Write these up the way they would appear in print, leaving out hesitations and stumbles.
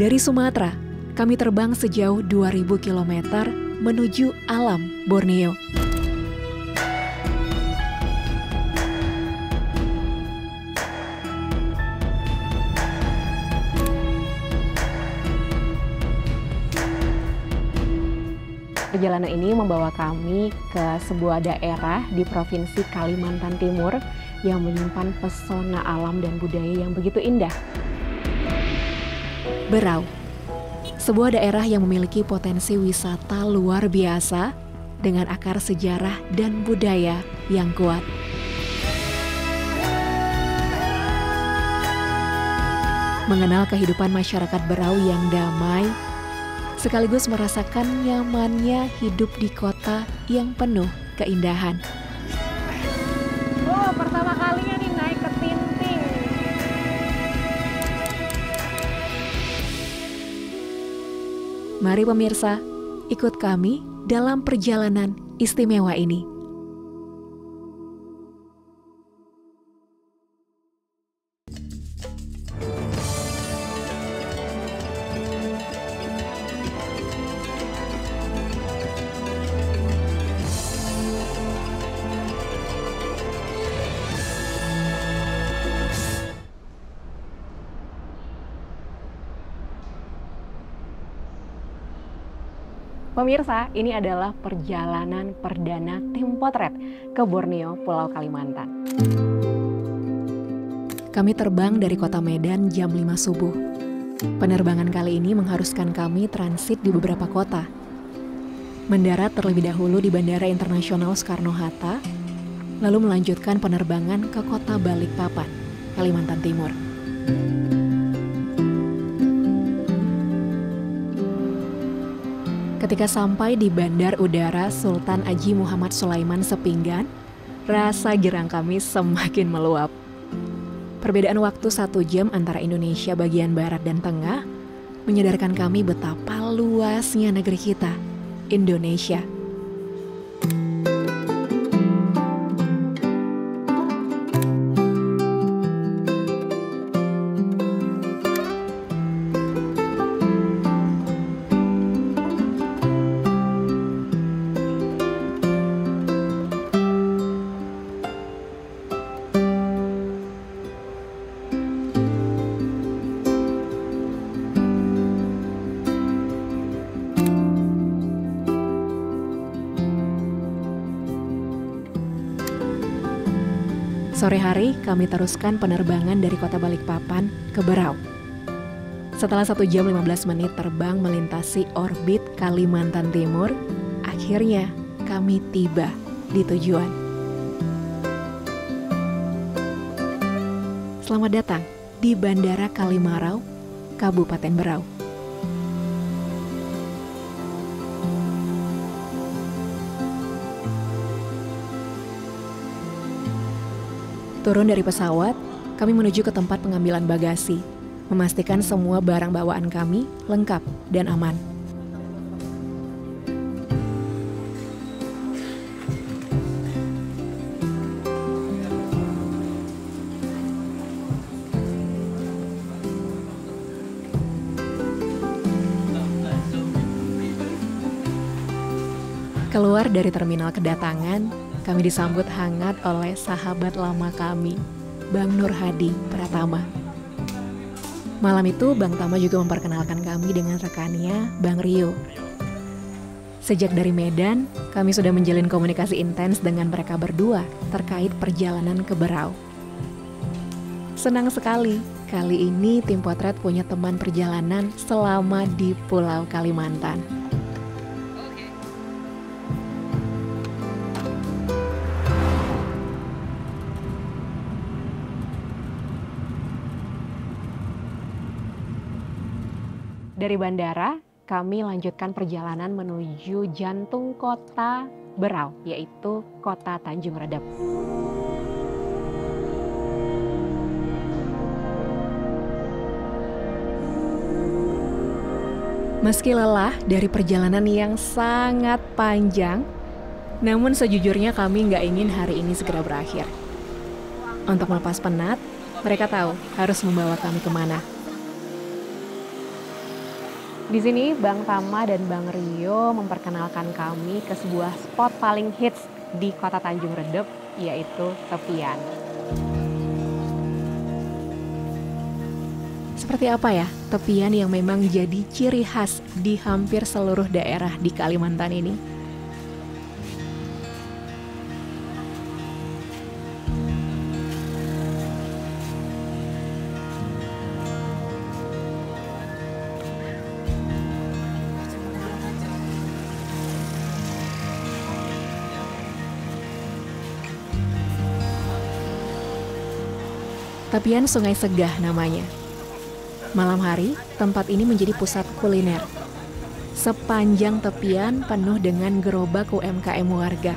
Dari Sumatera, kami terbang sejauh 2000 km menuju alam Borneo. Perjalanan ini membawa kami ke sebuah daerah di Provinsi Kalimantan Timur yang menyimpan pesona alam dan budaya yang begitu indah. Berau, sebuah daerah yang memiliki potensi wisata luar biasa dengan akar sejarah dan budaya yang kuat. Mengenal kehidupan masyarakat Berau yang damai, sekaligus merasakan nyamannya hidup di kota yang penuh keindahan. Oh, pertama kalinya nih naik ke Tinting. Mari pemirsa, ikut kami dalam perjalanan istimewa ini. Pemirsa, ini adalah perjalanan perdana tim potret ke Borneo, Pulau Kalimantan. Kami terbang dari kota Medan jam 5 subuh. Penerbangan kali ini mengharuskan kami transit di beberapa kota. Mendarat terlebih dahulu di Bandara Internasional Soekarno-Hatta, lalu melanjutkan penerbangan ke kota Balikpapan, Kalimantan Timur. Ketika sampai di Bandar Udara Sultan Haji Muhammad Sulaiman Sepinggan, rasa girang kami semakin meluap. Perbedaan waktu 1 jam antara Indonesia bagian barat dan tengah menyadarkan kami betapa luasnya negeri kita, Indonesia. Sore hari, kami teruskan penerbangan dari kota Balikpapan ke Berau. Setelah 1 jam 15 menit terbang melintasi orbit Kalimantan Timur, akhirnya kami tiba di tujuan. Selamat datang di Bandara Kalimarau, Kabupaten Berau. Turun dari pesawat, kami menuju ke tempat pengambilan bagasi, memastikan semua barang bawaan kami lengkap dan aman. Keluar dari terminal kedatangan, kami disambut hangat oleh sahabat lama kami, Bang Nur Hadi Pratama. Malam itu, Bang Tama juga memperkenalkan kami dengan rekannya, Bang Rio. Sejak dari Medan, kami sudah menjalin komunikasi intens dengan mereka berdua terkait perjalanan ke Berau. Senang sekali, kali ini tim potret punya teman perjalanan selama di Pulau Kalimantan. Dari bandara, kami lanjutkan perjalanan menuju jantung kota Berau, yaitu kota Tanjung Redep. Meski lelah dari perjalanan yang sangat panjang, namun sejujurnya kami nggak ingin hari ini segera berakhir. Untuk melepas penat, mereka tahu harus membawa kami kemana. Di sini Bang Tama dan Bang Rio memperkenalkan kami ke sebuah spot paling hits di Kota Tanjung Redep, yaitu tepian. Seperti apa ya tepian yang memang jadi ciri khas di hampir seluruh daerah di Kalimantan ini? Tepian Sungai Segah namanya. Malam hari, tempat ini menjadi pusat kuliner. Sepanjang tepian penuh dengan gerobak UMKM warga.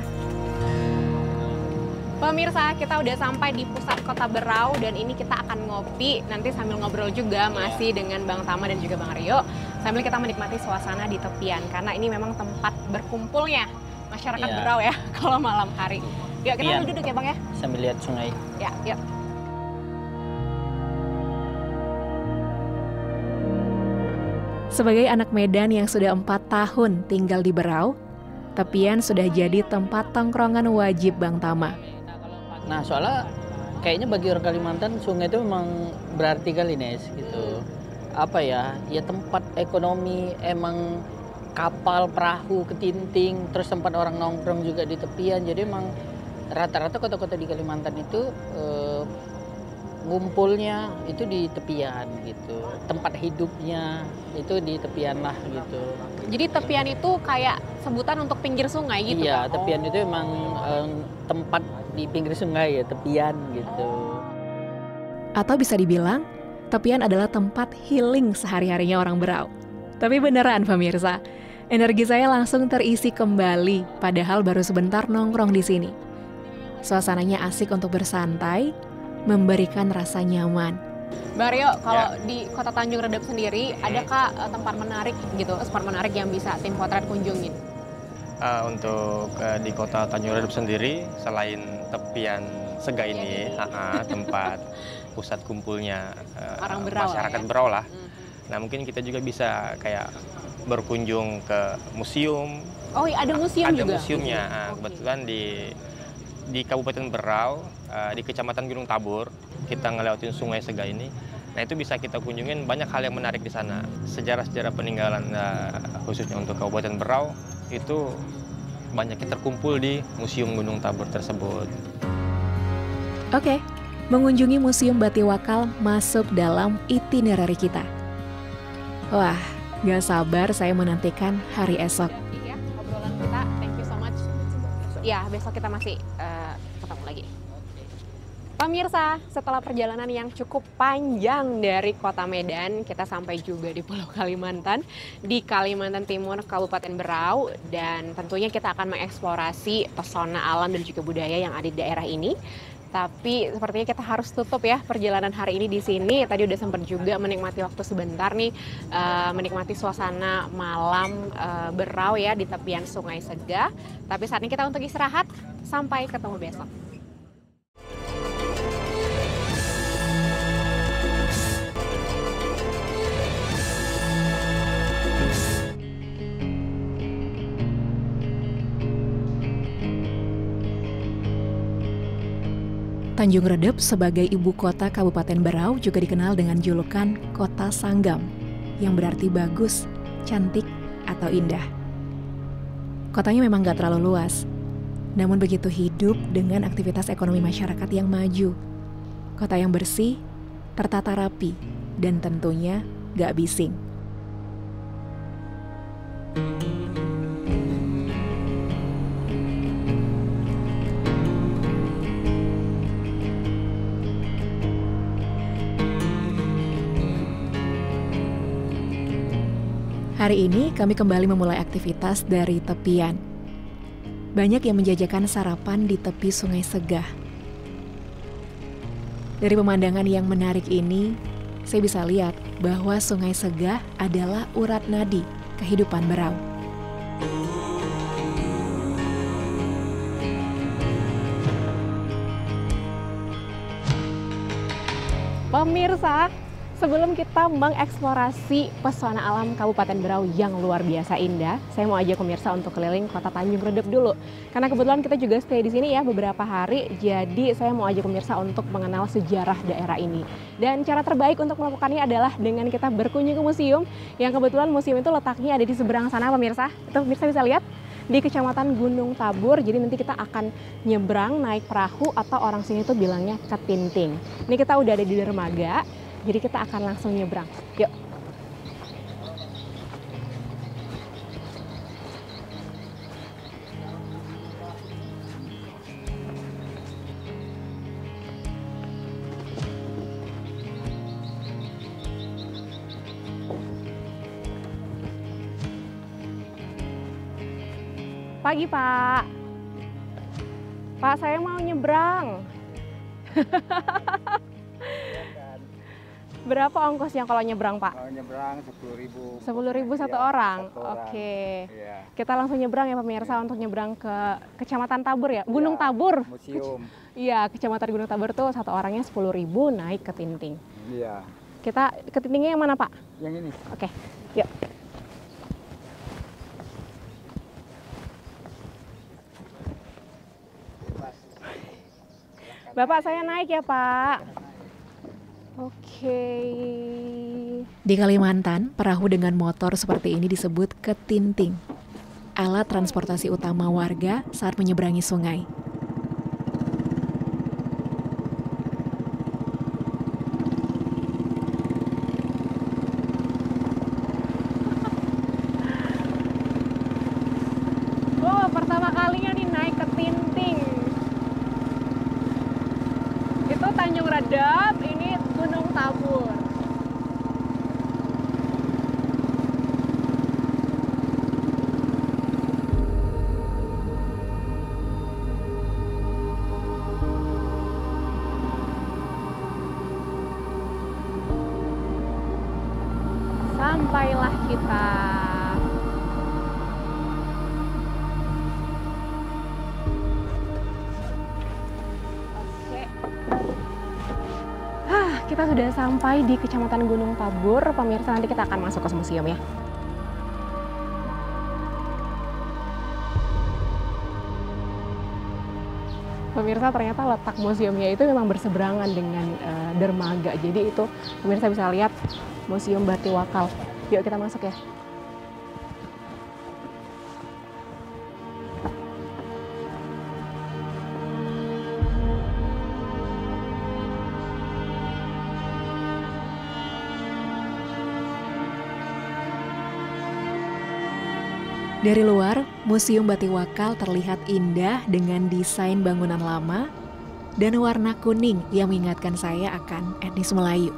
Pemirsa, kita udah sampai di pusat Kota Berau dan ini kita akan ngopi, nanti sambil ngobrol juga masih dengan Bang Tama dan juga Bang Rio, sambil kita menikmati suasana di tepian karena ini memang tempat berkumpulnya masyarakat Berau ya kalau malam hari. Yuk kita duduk ya Bang ya. Sambil lihat sungai. Ya, yuk. Sebagai anak Medan yang sudah 4 tahun tinggal di Berau, tepian sudah jadi tempat tongkrongan wajib Bang Tama. Nah soalnya kayaknya bagi orang Kalimantan sungai itu memang berarti kali Nes gitu. Apa ya, ya tempat ekonomi, emang kapal, perahu, ketinting, terus tempat orang nongkrong juga di tepian. Jadi emang rata-rata kota-kota di Kalimantan itu ngumpulnya itu di tepian gitu, tempat hidupnya itu di tepian lah gitu. Jadi tepian itu kayak sebutan untuk pinggir sungai gitu? Iya, kan? tepian itu emang tempat di pinggir sungai ya, tepian gitu. Atau bisa dibilang, tepian adalah tempat healing sehari-harinya orang Berau. Tapi beneran pemirsa, energi saya langsung terisi kembali, padahal baru sebentar nongkrong di sini. Suasananya asik untuk bersantai, memberikan rasa nyaman. Bang Rio, kalau di Kota Tanjung Redep sendiri, adakah tempat menarik gitu, spot menarik yang bisa tim potret kunjungin? Untuk di Kota Tanjung Redep sendiri, selain tepian Segah ini, tempat pusat kumpulnya masyarakat Berau lah. Nah mungkin kita juga bisa kayak berkunjung ke museum. Oh iya, ada museum juga? Ada museumnya, kebetulan di Kabupaten Berau, di Kecamatan Gunung Tabur, kita ngelewatin Sungai Segah ini. Nah itu bisa kita kunjungin, banyak hal yang menarik di sana. Sejarah-sejarah peninggalan khususnya untuk Kabupaten Berau itu banyaknya terkumpul di Museum Gunung Tabur tersebut. Oke, mengunjungi Museum Batiwakal masuk dalam itinerary kita. Wah, gak sabar saya menantikan hari esok. Iya, obrolan kita, thank you so much. Ya, besok kita masih ketemu lagi. Pemirsa, setelah perjalanan yang cukup panjang dari Kota Medan, kita sampai juga di Pulau Kalimantan, di Kalimantan Timur, Kabupaten Berau, dan tentunya kita akan mengeksplorasi pesona alam dan juga budaya yang ada di daerah ini. Tapi sepertinya kita harus tutup ya perjalanan hari ini di sini. Tadi udah sempat juga menikmati waktu sebentar nih, menikmati suasana malam Berau ya di tepian Sungai Segah. Tapi saat ini kita untuk istirahat, sampai ketemu besok. Tanjung Redep sebagai ibu kota Kabupaten Berau juga dikenal dengan julukan Kota Sanggam, yang berarti bagus, cantik, atau indah. Kotanya memang gak terlalu luas, namun begitu hidup dengan aktivitas ekonomi masyarakat yang maju. Kota yang bersih, tertata rapi, dan tentunya gak bising. Hari ini kami kembali memulai aktivitas dari tepian. Banyak yang menjajakan sarapan di tepi Sungai Segah. Dari pemandangan yang menarik ini, saya bisa lihat bahwa Sungai Segah adalah urat nadi kehidupan Berau. Pemirsa, Sebelum kita mengeksplorasi pesona alam Kabupaten Berau yang luar biasa indah, saya mau ajak pemirsa untuk keliling kota Tanjung Redep dulu. Karena kebetulan kita juga stay di sini ya beberapa hari, jadi saya mau ajak pemirsa untuk mengenal sejarah daerah ini. Dan cara terbaik untuk melakukannya adalah dengan kita berkunjung ke museum, yang kebetulan museum itu letaknya ada di seberang sana pemirsa. Itu pemirsa bisa lihat di Kecamatan Gunung Tabur. Jadi nanti kita akan nyebrang naik perahu atau orang sini tuh bilangnya ketinting. Ini kita udah ada di dermaga. Jadi kita akan langsung nyebrang. Yuk. Pagi, Pak. Pak, saya mau nyebrang. Berapa ongkosnya kalau nyebrang, Pak? Kalau nyebrang 10.000. 10.000 satu orang. Oke. Iya. Kita langsung nyebrang ya pemirsa untuk nyebrang ke Kecamatan Tabur ya. Gunung Ya, Tabur. Museum. Iya, Kecamatan Gunung Tabur tuh satu orangnya 10.000 naik ke Tinting. Iya. Kita ke Tintingnya yang mana, Pak? Yang ini. Oke. Yuk. Bapak, saya naik ya, Pak. Oke. Di Kalimantan, perahu dengan motor seperti ini disebut ketinting. Alat transportasi utama warga saat menyeberangi sungai. Oh, pertama kalinya nih naik ke Tinting. Itu Tanjung Redep, ini Gunung Tabur. Sampailah kita. Oke. Kita sudah sampai di Kecamatan Gunung Tabur. Pemirsa, nanti kita akan masuk ke museum ya. Pemirsa, ternyata letak museumnya itu memang berseberangan dengan dermaga. Jadi itu pemirsa bisa lihat Museum Batiwakal. Yuk kita masuk ya. Dari luar, Museum Batiwakal terlihat indah dengan desain bangunan lama dan warna kuning yang mengingatkan saya akan etnis Melayu.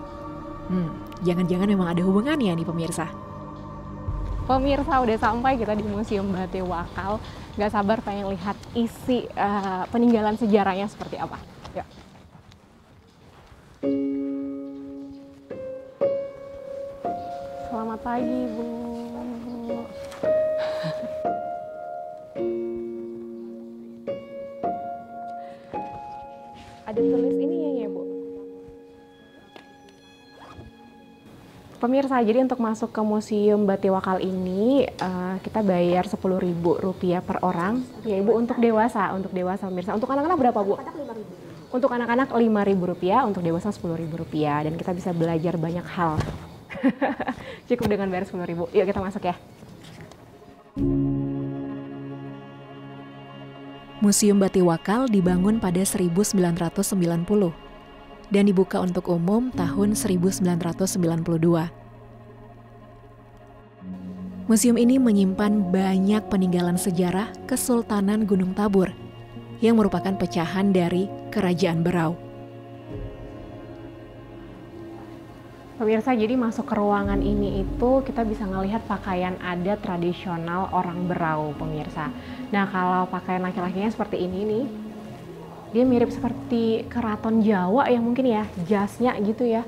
Jangan-jangan memang ada hubungannya nih pemirsa. Pemirsa, udah sampai kita di Museum Batiwakal. Gak sabar pengen lihat isi peninggalan sejarahnya seperti apa. Yuk. Selamat pagi, Bu. Ada tulis ini ya, Bu. Pemirsa, jadi untuk masuk ke Museum Batiwakal ini kita bayar Rp10.000 per orang. Ya, Ibu, untuk dewasa pemirsa. Untuk anak-anak berapa, Bu? Untuk anak-anak Rp5.000, untuk dewasa Rp10.000, dan kita bisa belajar banyak hal. Cukup dengan bayar 10.000. Yuk kita masuk ya. Museum Batiwakal dibangun pada 1990 dan dibuka untuk umum tahun 1992. Museum ini menyimpan banyak peninggalan sejarah Kesultanan Gunung Tabur yang merupakan pecahan dari Kerajaan Berau. Pemirsa, jadi masuk ke ruangan ini itu kita bisa ngelihat pakaian adat tradisional orang Berau, pemirsa. Nah, kalau pakaian laki-lakinya seperti ini nih, dia mirip seperti keraton Jawa yang mungkin ya, jasnya gitu ya.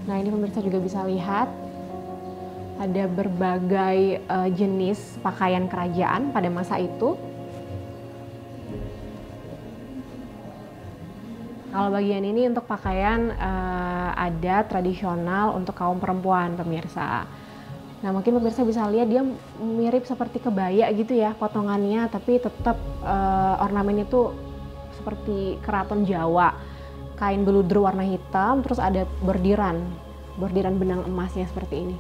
Nah, ini pemirsa juga bisa lihat ada berbagai jenis pakaian kerajaan pada masa itu. Kalau bagian ini untuk pakaian adat tradisional untuk kaum perempuan, pemirsa. Nah, mungkin pemirsa bisa lihat dia mirip seperti kebaya gitu ya potongannya, tapi tetap ornamen itu seperti keraton Jawa. Kain beludru warna hitam, terus ada bordiran benang emasnya seperti ini.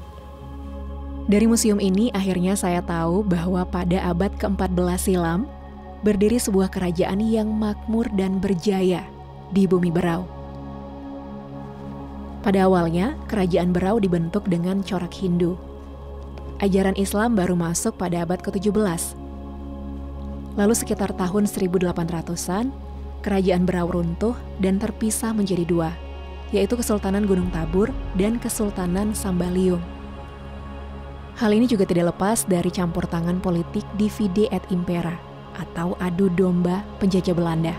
Dari museum ini akhirnya saya tahu bahwa pada abad ke-14 silam berdiri sebuah kerajaan yang makmur dan berjaya di Bumi Berau. Pada awalnya, kerajaan Berau dibentuk dengan corak Hindu. Ajaran Islam baru masuk pada abad ke-17. Lalu sekitar tahun 1800-an, kerajaan Berau runtuh dan terpisah menjadi dua, yaitu Kesultanan Gunung Tabur dan Kesultanan Sambaliung. Hal ini juga tidak lepas dari campur tangan politik divide et impera atau adu domba penjajah Belanda.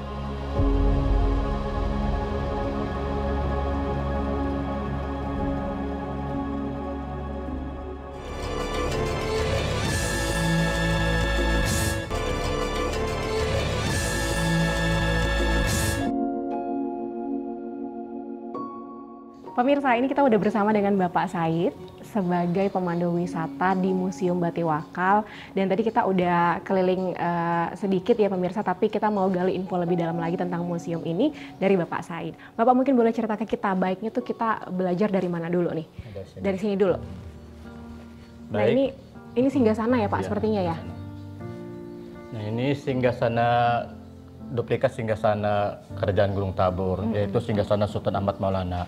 Pemirsa, ini kita udah bersama dengan Bapak Said sebagai pemandu wisata di Museum Batiwakal. Dan tadi kita udah keliling sedikit ya pemirsa, tapi kita mau gali info lebih dalam lagi tentang museum ini dari Bapak Said. Bapak mungkin boleh cerita ke kita, baiknya tuh kita belajar dari mana dulu nih? Dari sini dulu. Nah ini singgasana ya Pak, sepertinya ya? Nah ini singgasana, duplikat singgasana Kerajaan Gunung Tabur, yaitu singgasana Sultan Ahmad Maulana.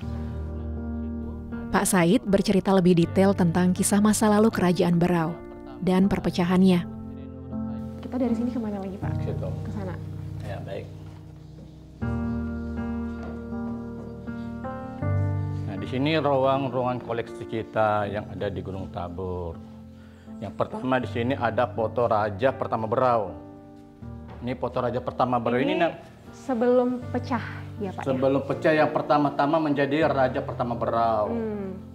Pak Said bercerita lebih detail tentang kisah masa lalu Kerajaan Berau dan perpecahannya. Kita dari sini kemana lagi Pak? Situ. Ke sana. Ya baik. Nah di sini ruang-ruangan koleksi kita yang ada di Gunung Tabur. Yang pertama di sini ada foto Raja pertama Berau. Ini foto Raja pertama Berau ini sebelum pecah ya Pak? Sebelum pecah yang pertama-tama menjadi Raja pertama Berau.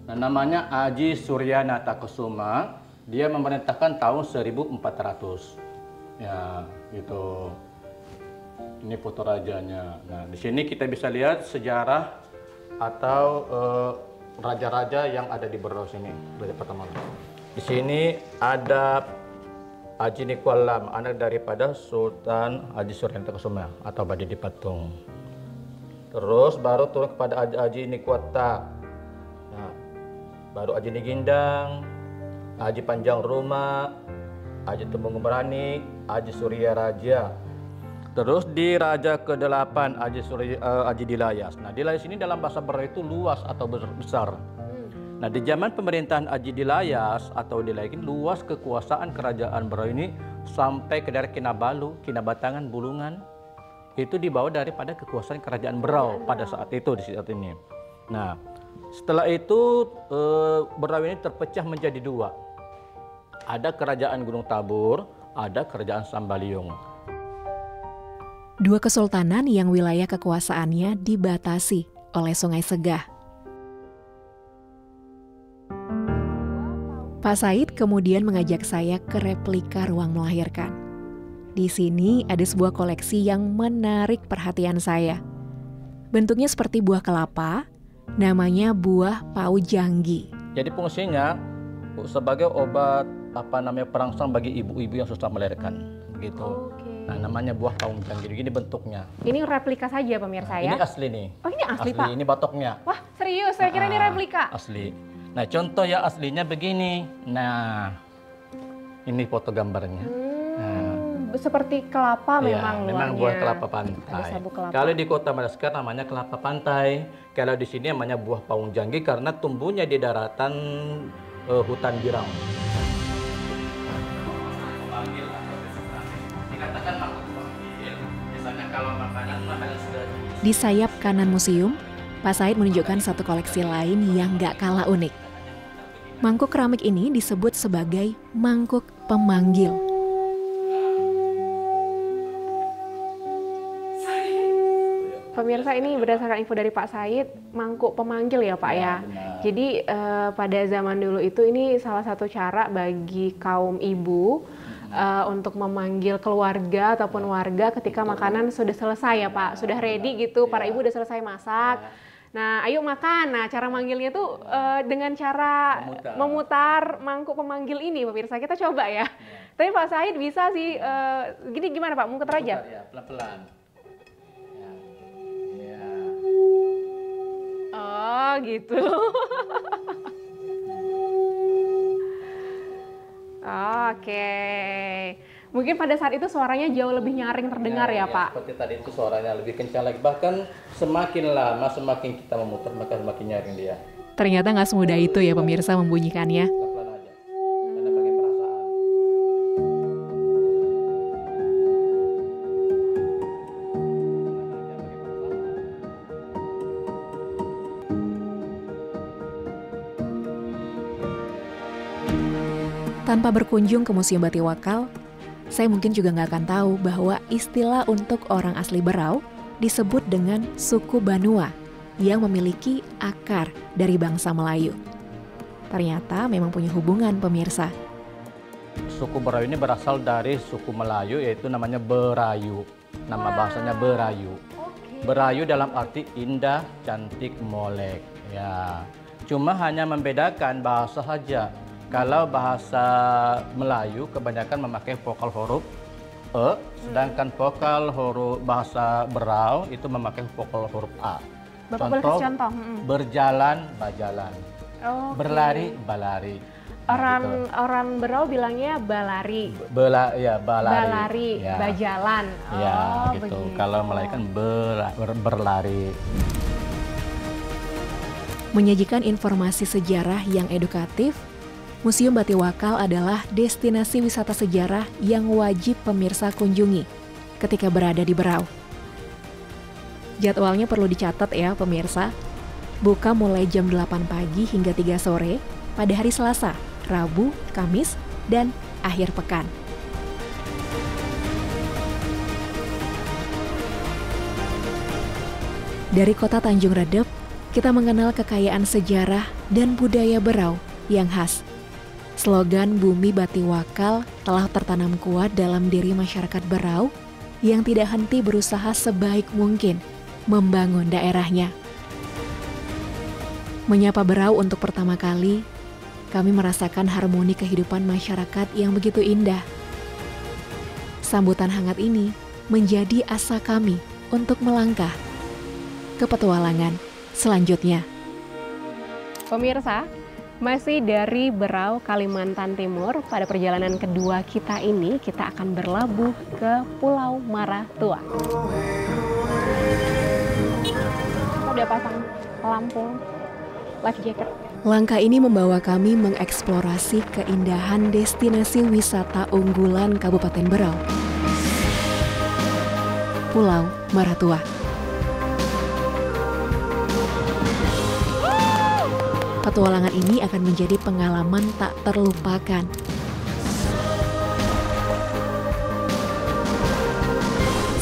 Nah, namanya Aji Suryanata Kusuma. Dia memerintahkan tahun 1400. Ya, gitu. Ini foto rajanya. Nah, di sini kita bisa lihat sejarah atau raja-raja yang ada di Berau sini, Raja pertama. Di sini ada Aji Nikualam, anak daripada Sultan Aji Suryanata Kusuma atau Badidi Patung. Terus baru turun kepada Aji Nikuata. Nah, baru Aji Nigindang, Aji Panjang Ruma, Aji Temenggung Berani, Aji Surya Raja. Terus di Raja ke-8 Aji Dilayas. Nah, Dilayas ini dalam bahasa Berau itu luas atau besar. Nah, di zaman pemerintahan Aji Dilayas atau Dilayas ini luas kekuasaan kerajaan Berau ini sampai ke daerah Kinabalu, Kinabatangan, Bulungan. Itu dibawa daripada kekuasaan kerajaan Berau pada saat itu, di saat ini. Nah, setelah itu Berau ini terpecah menjadi dua. Ada kerajaan Gunung Tabur, ada kerajaan Sambaliung. Dua kesultanan yang wilayah kekuasaannya dibatasi oleh Sungai Segah. Pak Said kemudian mengajak saya ke replika ruang melahirkan. Di sini ada sebuah koleksi yang menarik perhatian saya. Bentuknya seperti buah kelapa, namanya buah paujanggi. Jadi fungsinya sebagai obat perangsang bagi ibu-ibu yang susah melahirkan, gitu. Nah, namanya buah paujanggi. Gini bentuknya. Ini replika saja pemirsa ya? Ini asli nih. Oh ini asli Pak? Ini batoknya. Wah serius, saya kira ini replika. Asli. Nah contoh yang aslinya begini. Nah ini foto gambarnya. Seperti kelapa memang luarnya. Memang buah kelapa pantai. Kalau di Kota Madaskar namanya kelapa pantai. Kalau di sini namanya buah paujanggi karena tumbuhnya di daratan hutan birang. Dikatakan mangkuk panggil, misalnya kalau makanan sudah. Di sayap kanan museum, Pak Said menunjukkan satu koleksi lain yang gak kalah unik. Mangkuk keramik ini disebut sebagai mangkuk pemanggil. Pemirsa, ini berdasarkan info dari Pak Said, mangkuk pemanggil ya Pak ya. Jadi pada zaman dulu itu ini salah satu cara bagi kaum ibu untuk memanggil keluarga ataupun warga ketika makanan sudah selesai ya Pak, sudah ready gitu, para ibu udah selesai masak. Nah, ayo makan. Nah, cara manggilnya tuh dengan cara memutar mangkuk pemanggil ini, pemirsa. Kita coba ya. Tapi Pak Said bisa sih, gini gimana Pak? Muter aja. Ya, pelan-pelan. Ya. Oh, gitu. Oke. Mungkin pada saat itu suaranya jauh lebih nyaring terdengar ya Pak? Seperti tadi itu suaranya lebih kencang lagi. Bahkan semakin lama, semakin kita memutar, maka semakin nyaring dia. Ternyata nggak semudah itu ya pemirsa membunyikannya. Pelan-pelan aja. Karena pakai perasaan. Tanpa berkunjung ke Museum Batiwakal, saya mungkin juga nggak akan tahu bahwa istilah untuk orang asli Berau disebut dengan suku Banua yang memiliki akar dari bangsa Melayu. Ternyata memang punya hubungan pemirsa. Suku Berau ini berasal dari suku Melayu, yaitu namanya Berayu. Nama bahasanya Berayu. Berayu dalam arti indah, cantik, molek. Ya, cuma hanya membedakan bahasa saja. Kalau bahasa Melayu kebanyakan memakai vokal huruf E, sedangkan vokal huruf bahasa Berau itu memakai vokal huruf A. Bapak boleh kasih contoh? Berjalan, bajalan. Okay. Berlari, balari. Orang Berau bilangnya balari. Balari. Balari, Ya. bajalan. Ya, Oh, gitu. begitu. Kalau Melayu kan berlari. Menyajikan informasi sejarah yang edukatif, Museum Batiwakal adalah destinasi wisata sejarah yang wajib pemirsa kunjungi ketika berada di Berau. Jadwalnya perlu dicatat ya pemirsa. Buka mulai jam 8 pagi hingga 3 sore pada hari Selasa, Rabu, Kamis, dan akhir pekan. Dari kota Tanjung Redep, kita mengenal kekayaan sejarah dan budaya Berau yang khas. Slogan Bumi Batiwakal telah tertanam kuat dalam diri masyarakat Berau yang tidak henti berusaha sebaik mungkin membangun daerahnya. Menyapa Berau untuk pertama kali, kami merasakan harmoni kehidupan masyarakat yang begitu indah. Sambutan hangat ini menjadi asa kami untuk melangkah ke petualangan selanjutnya. Pemirsa, masih dari Berau, Kalimantan Timur, pada perjalanan kedua kita ini, kita akan berlabuh ke Pulau Maratua. Kita udah pasang lampu life jacket. Langkah ini membawa kami mengeksplorasi keindahan destinasi wisata unggulan Kabupaten Berau, Pulau Maratua. Petualangan ini akan menjadi pengalaman tak terlupakan.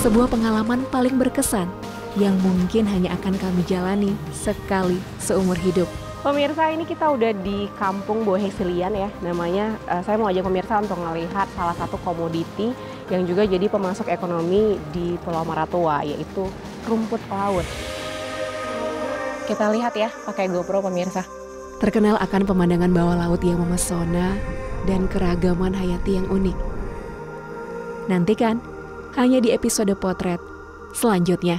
Sebuah pengalaman paling berkesan yang mungkin hanya akan kami jalani sekali seumur hidup. Pemirsa, ini kita udah di Kampung Bohesilian ya namanya. Saya mau ajak pemirsa untuk melihat salah satu komoditi yang juga jadi pemasok ekonomi di Pulau Maratua, yaitu rumput laut. Kita lihat ya pakai GoPro pemirsa. Terkenal akan pemandangan bawah laut yang memesona dan keragaman hayati yang unik. Nantikan hanya di episode potret selanjutnya.